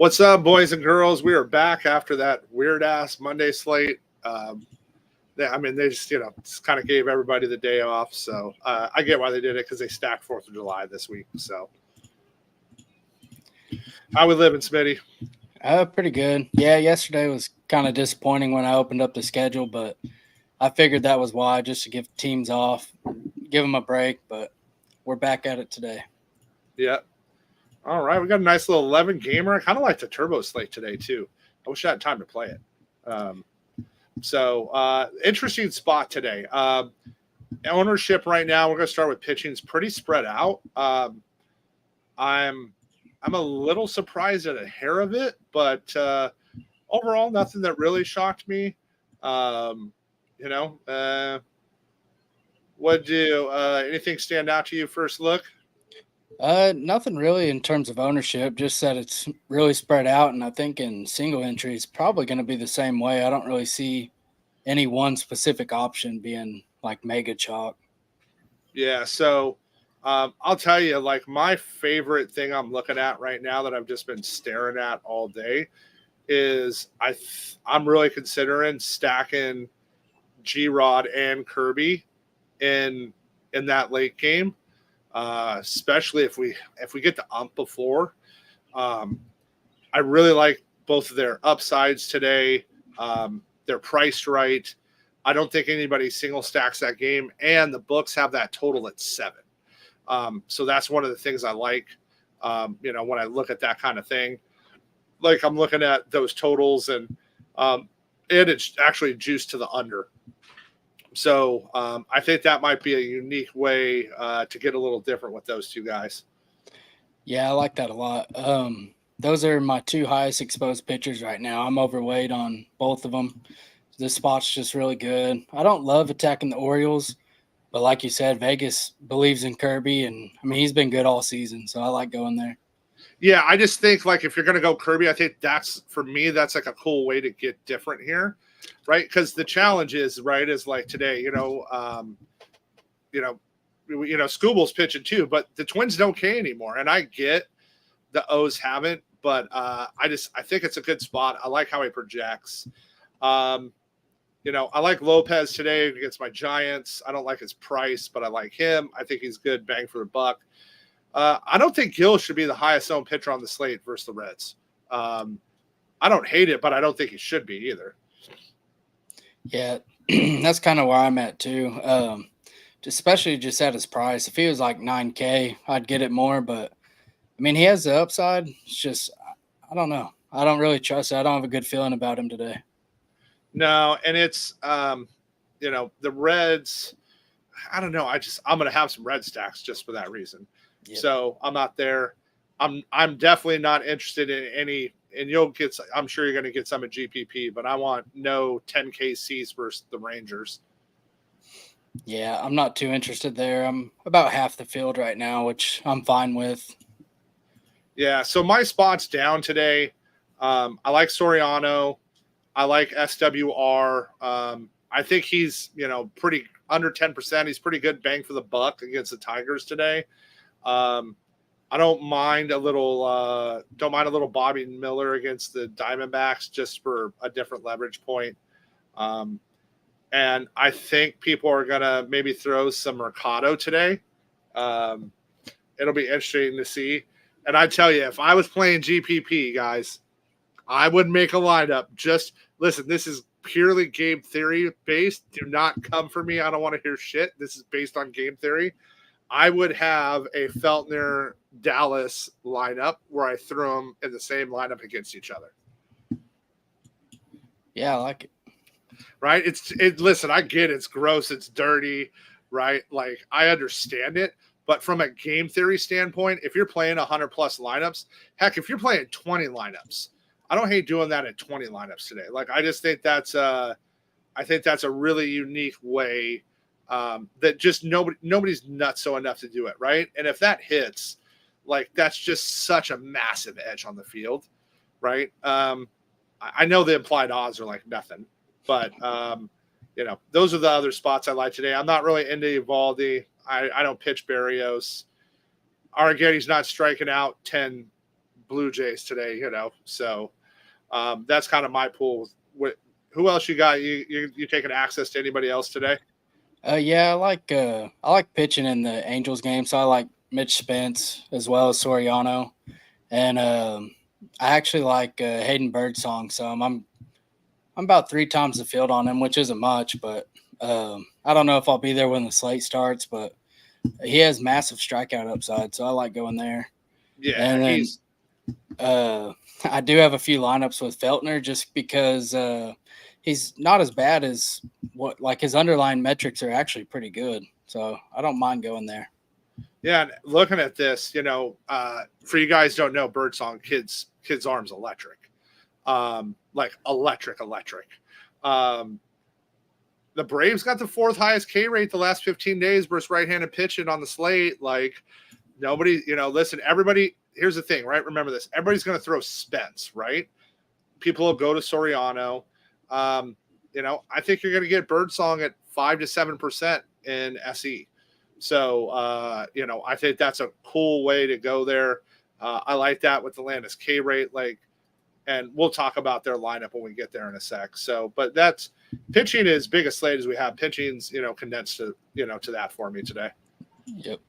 What's up, boys and girls? We are back after that weird-ass Monday slate. They just kind of gave everybody the day off. So I get why they did it because they stacked 4th of July this week. So how we living, Smitty? Pretty good. Yeah, yesterday was kind of disappointing when I opened up the schedule, but I figured that was why, just to give teams off, give them a break. But we're back at it today. Yeah. All right, we got a nice little 11 gamer. I kind of like the turbo slate today too. I wish I had time to play it. Interesting spot today. Ownership right now. We're going to start with pitching. It's pretty spread out. I'm a little surprised at a hair of it, but overall, nothing that really shocked me. Anything stand out to you first look? Nothing really in terms of ownership, just that it's really spread out. And I think in single entry, it's probably going to be the same way. I don't really see any one specific option being like mega chalk. Yeah. So I'll tell you, like, my favorite thing I'm looking at right now that I've just been staring at all day is I'm really considering stacking G-Rod and Kirby in that late game. Especially if we get the ump before. I really like both of their upsides today. They're priced right. I don't think anybody single stacks that game, and the books have that total at 7. So that's one of the things I like. When I look at that kind of thing, like I'm looking at those totals, and it's actually juiced to the under. So I think that might be a unique way to get a little different with those two guys. Yeah, I like that a lot. Those are my 2 highest exposed pitchers right now. I'm overweight on both of them. This spot's just really good. I don't love attacking the Orioles, but like you said, Vegas believes in Kirby, and he's been good all season, so I like going there. Yeah, I just think, like, if you're going to go Kirby, I think that's like a cool way to get different here. Right, because the challenge is like today, Scooble's pitching too, but the Twins don't K anymore, and I get the O's haven't, but I think it's a good spot. I like how he projects. I like Lopez today against my Giants. I don't like his price, but I like him. I think he's good bang for the buck. I don't think Gill should be the highest owned pitcher on the slate versus the Reds. I don't hate it, but I don't think he should be either. Yeah, that's kind of where I'm at too. Especially just at his price. If he was like $9K, I'd get it more. But he has the upside. It's just, I don't know. I don't really trust it. I don't have a good feeling about him today. No, and it's the Reds. I don't know. I'm going to have some red stacks just for that reason. Yep. So I'm not there. I'm definitely not interested in any. And I'm sure you're going to get some at GPP, but I want no 10KCs versus the Rangers. Yeah, I'm not too interested there. I'm about half the field right now, which I'm fine with. Yeah, so my spot's down today. I like Soriano. I like SWR. I think he's, pretty under 10%. He's pretty good bang for the buck against the Tigers today. I don't mind a little Bobby Miller against the Diamondbacks just for a different leverage point. And I think people are going to maybe throw some Mercado today. It'll be interesting to see. And I tell you, if I was playing GPP, guys, I would make a lineup. Just listen, this is purely game theory based. Do not come for me. I don't want to hear shit. This is based on game theory. I would have a Feltner Dallas lineup where I threw them in the same lineup against each other. Yeah, I like it. Right? Listen, I get it. It's gross. It's dirty. Right? Like, I understand it. But from a game theory standpoint, if you're playing 100 plus lineups, heck, if you're playing 20 lineups, I don't hate doing that at 20 lineups today. Like, I just think that's a really unique way that just nobody's nutso enough to do it, right? And if that hits, like, that's just such a massive edge on the field, right? I know the implied odds are like nothing, but those are the other spots I like today. I'm not really into Evaldi. I don't pitch Barrios. Arrigetti's not striking out 10 Blue Jays today, So that's kind of my pool. Who else you got? You taking access to anybody else today? Yeah, I like pitching in the Angels game, so I like Mitch Spence as well as Soriano, and I actually like Hayden Birdsong. So I'm about 3 times the field on him, which isn't much, but I don't know if I'll be there when the slate starts. But he has massive strikeout upside, so I like going there. Yeah, And then I do have a few lineups with Feltner just because he's not as bad as what like his underlying metrics are actually pretty good. So I don't mind going there. Yeah, and looking at this, for you guys don't know, Birdsong kids arms electric, like electric. Um, the Braves got the fourth highest K rate the last 15 days versus right-handed pitching on the slate. Like nobody, listen, everybody. Here's the thing, right? Remember this: everybody's going to throw Spence, right? People will go to Soriano. I think you're going to get Birdsong at 5 to 7% in SE. So, I think that's a cool way to go there. I like that with the Landis K rate, and we'll talk about their lineup when we get there in a sec. So, but that's pitching as big a slate as we have. Pitching's, condensed to that for me today. Yep.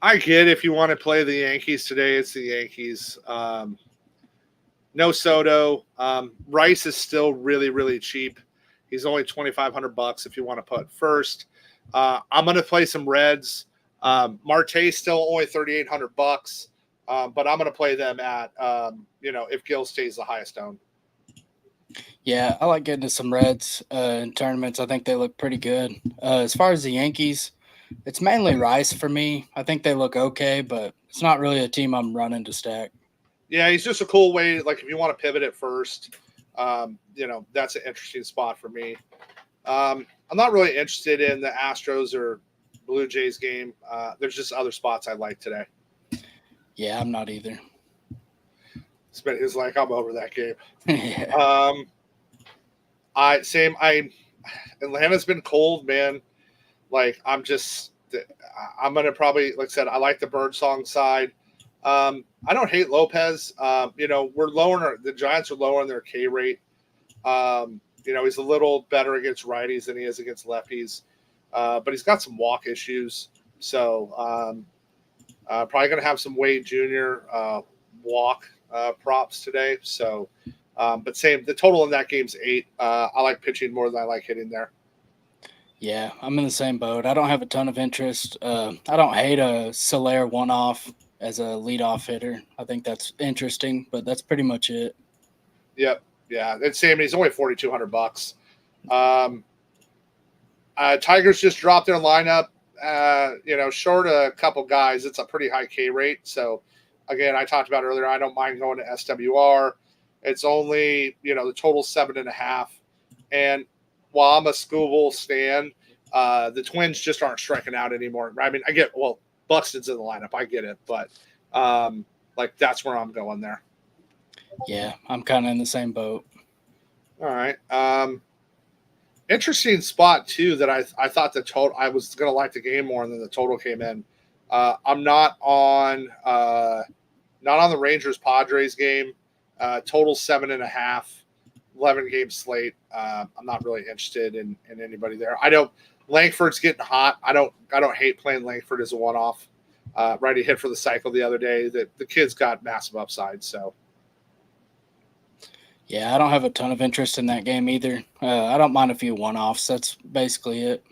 I get if you want to play the Yankees today, it's the Yankees. No Soto. Rice is still really, really cheap. He's only $2,500 if you want to put first. I'm going to play some Reds. Marte's still only $3,800, but I'm going to play them at if Gill stays the highest owned. Yeah, I like getting to some Reds in tournaments. I think they look pretty good. As far as the Yankees, it's mainly Rice for me. I think they look okay, but it's not really a team I'm running to stack. Yeah, he's just a cool way. Like if you want to pivot at first, that's an interesting spot for me. I'm not really interested in the Astros or Blue Jays game. There's just other spots I like today. Yeah, I'm not either. It's like I'm over that game. Yeah. Atlanta's been cold, man. Like I'm gonna probably, like I said, I like the Birdsong side. I don't hate Lopez. We're lowering the Giants are lowering their K rate. He's a little better against righties than he is against lefties, but he's got some walk issues. So probably going to have some Wade Jr. Walk props today. So, but the total in that game's 8. I like pitching more than I like hitting there. Yeah, I'm in the same boat. I don't have a ton of interest. I don't hate a Soler one-off as a leadoff hitter. I think that's interesting, but that's pretty much it. Yep. Yeah. It's same. He's only $4,200. Tigers just dropped their lineup. Short a couple guys. It's a pretty high K rate. So again, I talked about earlier, I don't mind going to SWR. It's only, the total 7.5. And while I'm a Scooble stan, the Twins just aren't striking out anymore. I mean, Buxton's in the lineup. I get it. But that's where I'm going there. Yeah, I'm kind of in the same boat. All right. Interesting spot too that I thought the total, I was going to like the game more, and then the total came in. I'm not on the Rangers Padres game. Total 7.5, 11 game slate. I'm not really interested in anybody there. Langford's getting hot. I don't hate playing Langford as a one-off. Right, he hit for the cycle the other day. The kid's got massive upside. So. Yeah, I don't have a ton of interest in that game either. I don't mind a few one-offs. That's basically it.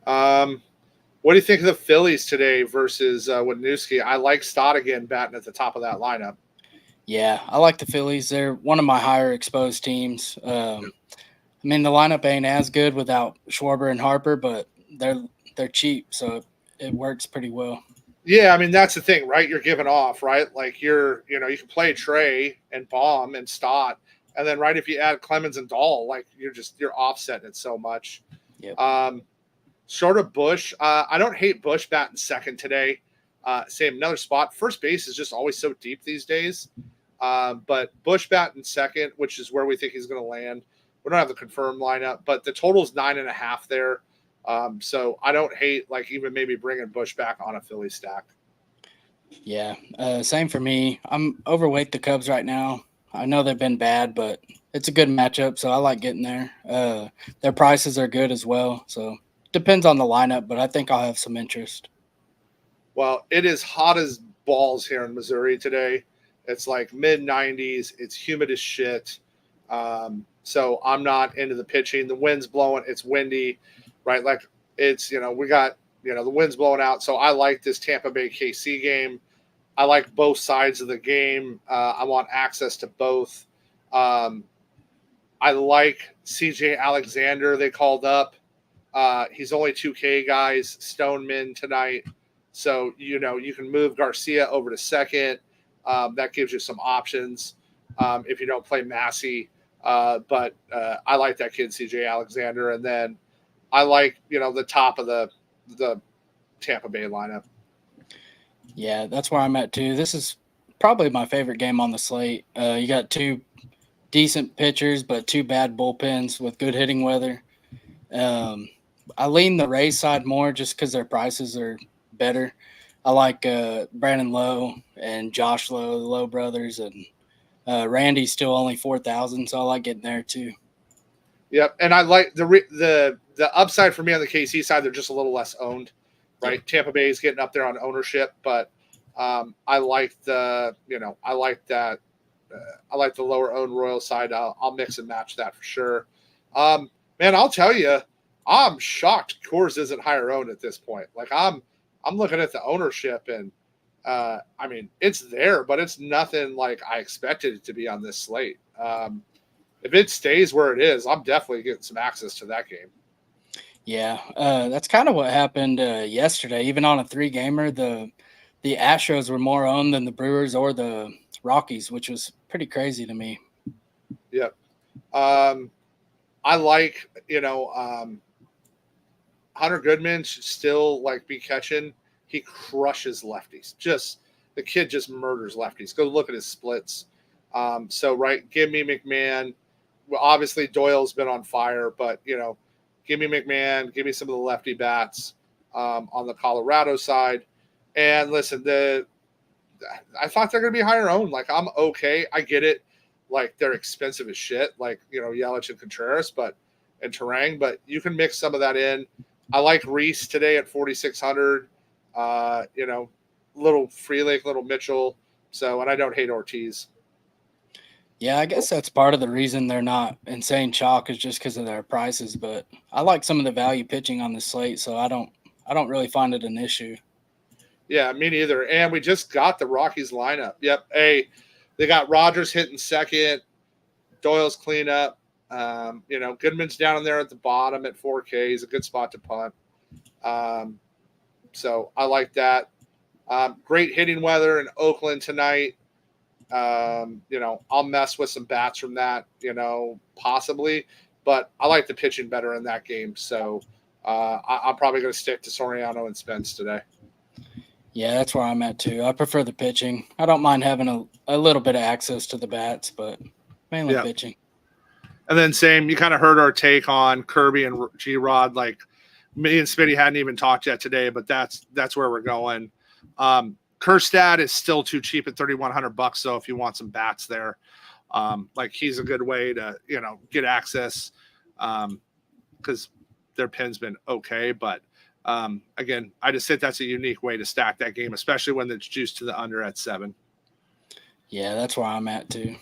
What do you think of the Phillies today versus Wisniewski? I like Stott again batting at the top of that lineup. Yeah, I like the Phillies. They're one of my higher exposed teams. The lineup ain't as good without Schwarber and Harper, but they're cheap, so it works pretty well. Yeah, I mean, that's the thing, right? You're giving off, right? Like you can play Trey and Baum and Stott, and then if you add Clemens and Dahl, like you're offsetting it so much. Yep. Short of Bush, I don't hate Bush batting second today. Same, another spot. First base is just always so deep these days. But Bush batting second, which is where we think he's going to land. We don't have the confirmed lineup, but the total is 9.5 there. So I don't hate like even maybe bringing Bush back on a Philly stack. Yeah, same for me. I'm overweight the Cubs right now. I know they've been bad, but it's a good matchup, so I like getting there. Their prices are good as well, so depends on the lineup, but I think I'll have some interest. Well, it is hot as balls here in Missouri today. It's like mid 90s. It's humid as shit. So I'm not into the pitching. The wind's blowing. It's windy, right? Like it's, we got, the wind's blowing out. So I like this Tampa Bay KC game. I like both sides of the game. I want access to both. Um, I like CJ Alexander. They called up. He's only 2K guys. Stoneman tonight. So, you can move Garcia over to second. That gives you some options if you don't play Massey. But I like that kid, CJ Alexander. And then I like, the top of the Tampa Bay lineup. Yeah, that's where I'm at too. This is probably my favorite game on the slate. You got two decent pitchers, but two bad bullpens with good hitting weather. Um, I lean the Rays side more just because their prices are better. I like Brandon Lowe and Josh Lowe, the Lowe brothers, and Randy's still only 4,000, so I like getting there too. Yep, and I like the upside for me on the KC side. They're just a little less owned, right? Yep. Tampa Bay is getting up there on ownership, but I like I like that. I like the lower owned Royal side. I'll mix and match that for sure. Man, I'll tell you, I'm shocked Coors isn't higher owned at this point. Like I'm looking at the ownership and I mean it's there, but it's nothing like I expected it to be on this slate. If it stays where it is, I'm definitely getting some access to that game. Yeah, that's kind of what happened yesterday. Even on a three-gamer, the Astros were more owned than the Brewers or the Rockies, which was pretty crazy to me. Yep. I like, Hunter Goodman should still like be catching. He crushes lefties. Just the kid just murders lefties. Go look at his splits. So right, give me McMahon. Well, obviously Doyle's been on fire, but give me McMahon. Give me some of the lefty bats on the Colorado side. And listen, I thought they're going to be higher owned. Like I'm okay. I get it. Like they're expensive as shit. Like Yelich and Contreras, and Terang, but you can mix some of that in. I like Reese today at 4,600. Little Freelick, little Mitchell. So, and I don't hate Ortiz. Yeah, I guess that's part of the reason they're not insane chalk is just because of their prices. But I like some of the value pitching on the slate, so I don't really find it an issue. Yeah, me neither. And we just got the Rockies lineup. Yep. Hey, they got Rogers hitting second. Doyle's cleanup. Goodman's down in there at the bottom at 4K. He's a good spot to punt. So I like that. Great hitting weather in Oakland tonight. I'll mess with some bats from that, possibly. But I like the pitching better in that game. So I'm probably going to stick to Soriano and Spence today. Yeah, that's where I'm at too. I prefer the pitching. I don't mind having a little bit of access to the bats, but mainly pitching. And then same, you kind of heard our take on Kirby and G-Rod. Like me and Smitty hadn't even talked yet today, but that's where we're going. Kerstad is still too cheap at $3,100. So if you want some bats there, like he's a good way to, get access because their pin's been okay. But again, I just think that's a unique way to stack that game, especially when it's juiced to the under at 7. Yeah, that's where I'm at too.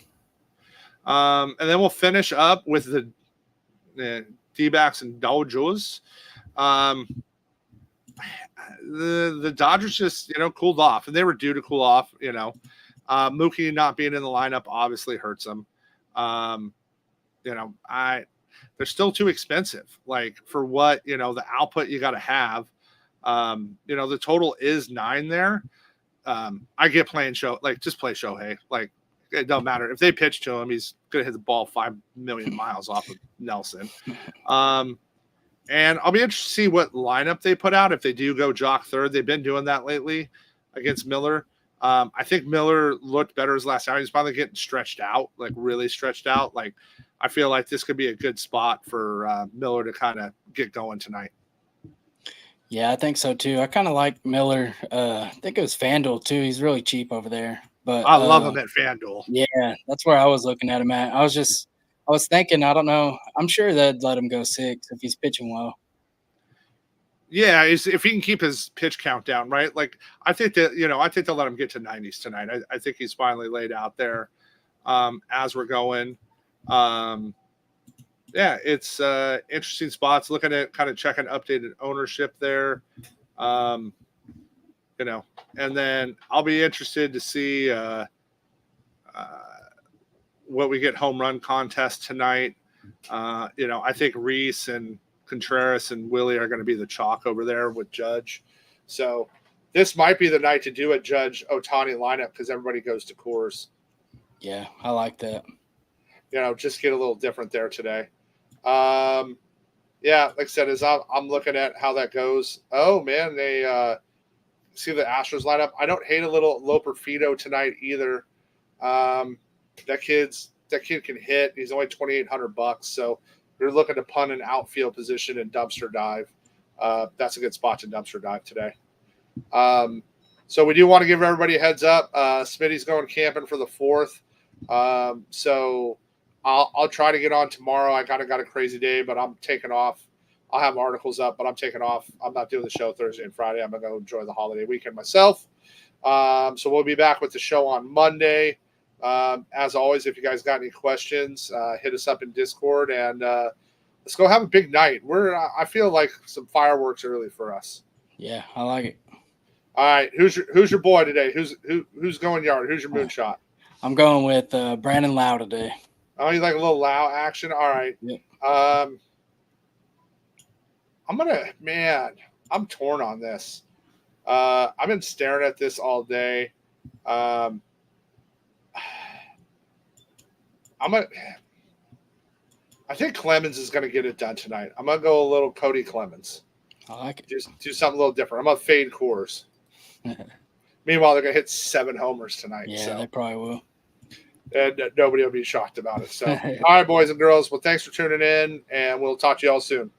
And then we'll finish up with the D-backs and Dodgers. The Dodgers just, cooled off, and they were due to cool off. Mookie not being in the lineup obviously hurts them. They're still too expensive. Like for what, the output you got to have. The total is 9 there. I get playing just play Shohei. Like it don't matter if they pitch to him, he's gonna hit the ball 5 million miles off of Nelson. And I'll be interested to see what lineup they put out if they do go Jock third. They've been doing that lately against Miller. I think Miller looked better his last time. He's probably getting stretched out, like really stretched out. Like I feel like this could be a good spot for Miller to kind of get going tonight. Yeah, I think so too. I kind of like Miller. I think it was FanDuel too. He's really cheap over there. But I love him at FanDuel. yeah, that's where I was looking at him at. I was thinking, I don't know. I'm sure they'd let him go 6 if he's pitching well. Yeah, if he can keep his pitch count down, right? Like I think that I think they'll let him get to 90s tonight. I think he's finally laid out there as we're going. Yeah, it's interesting spots. Looking at kind of checking updated ownership there. And then I'll be interested to see what we get home run contest tonight. I think Reese and Contreras and Willie are going to be the chalk over there with Judge. So this might be the night to do a Judge Ohtani lineup because everybody goes to Coors. Yeah, I like that. Just get a little different there today. Yeah, like I said, as I'm looking at how that goes. Oh man, they see the Astros lineup. I don't hate a little Loper Fido tonight either. That kid can hit. He's only $2,800, so you're looking to punt an outfield position and dumpster dive. That's a good spot to dumpster dive today. So we do want to give everybody a heads up. Smitty's going camping for the 4th. So I'll try to get on tomorrow. I kind of got a crazy day, but I'm taking off. I'll have articles up, but I'm taking off. I'm not doing the show Thursday and Friday. I'm going to go enjoy the holiday weekend myself. So we'll be back with the show on Monday. As always, if you guys got any questions, hit us up in Discord and let's go have a big night. I feel like some fireworks early for us. Yeah, I like it. All right, who's your boy today? Who's going yard? Who's your moonshot? I'm going with Brandon Lau today. Oh, you like a little Lau action? All right. Yep. I'm torn on this. I've been staring at this all day. I think Clemens is going to get it done tonight. I'm going to go a little Cody Clemens. I like it. Just do something a little different. I'm going to fade Coors. Meanwhile, they're going to hit 7 homers tonight. Yeah, they probably will. And nobody will be shocked about it. So, all right, boys and girls. Well, thanks for tuning in, and we'll talk to you all soon.